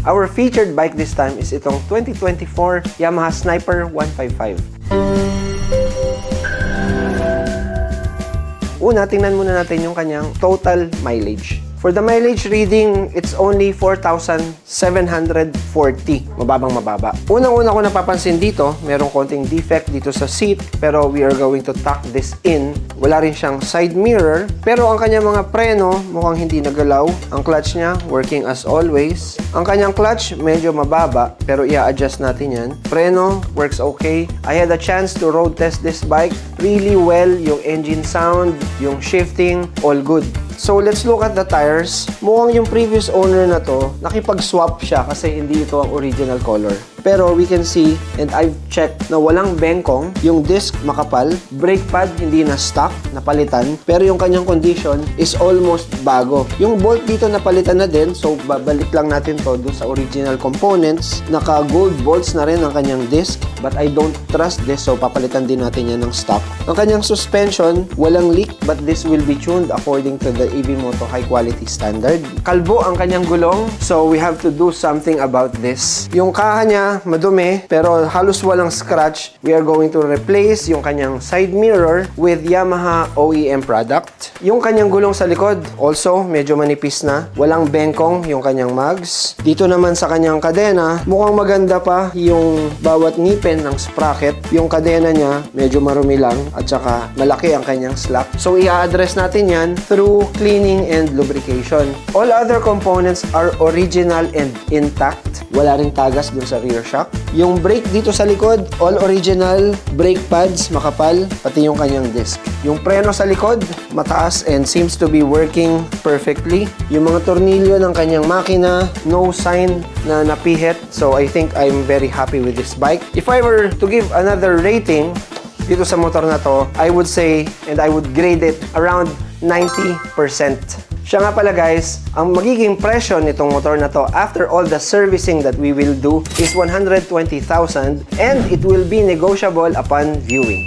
Our featured bike this time is itong 2024 Yamaha Sniper 155. Una, tingnan muna natin yung kanyang total mileage. For the mileage reading, it's only 4,740. Mababang mababa. Unang-una ko napapansin dito, merong konting defect dito sa seat, pero we are going to tuck this in. Wala rin siyang side mirror, pero ang kanyang mga preno mukhang hindi nagalaw. Ang clutch niya, working as always. Ang kanyang clutch, medyo mababa, pero i-adjust natin yan. Preno, works okay. I had a chance to road test this bike really well. Yung engine sound, yung shifting, all good. So, let's look at the tires. Mukhang yung previous owner na to, nakipag-swap siya kasi hindi ito ang original color. Pero we can see, and I've checked, na walang bengkong. Yung disc makapal, brake pad hindi na stock, napalitan. Pero yung kanyang condition is almost bago. Yung bolt dito napalitan na din, so babalik lang natin to doon sa original components. Naka-gold bolts na rin ang kanyang disc, but I don't trust this, so papalitan din natin yan ng stock. Ang kanyang suspension, walang leak, but this will be tuned according to the EVmoto high quality standard. Kalbo ang kanyang gulong, so we have to do something about this. Yung kaha niya, madumi, pero halos walang scratch. We are going to replace yung kanyang side mirror with Yamaha OEM product. Yung kanyang gulong sa likod, also medyo manipis na. Walang bengkong yung kanyang mags. Dito naman sa kanyang kadena, mukhang maganda pa yung bawat ngipin ng sprocket. Yung kadena niya, medyo marumi lang at saka malaki ang kanyang slap. So, i-address natin yan through cleaning and lubrication. All other components are original and intact. Wala ring tagas dun sa rear shock. Yung brake dito sa likod, all original. Brake pads, makapal, pati yung kanyang disc. Yung preno sa likod, mataas and seems to be working perfectly. Yung mga tornilyo ng kanyang makina, no sign na napihit. So, I think I'm very happy with this bike. If I were to give another rating dito sa motor na to, I would say, and I would grade it around 90%. Siya nga pala guys, ang magiging presyo nitong motor na to after all the servicing that we will do is 120,000 and it will be negotiable upon viewing.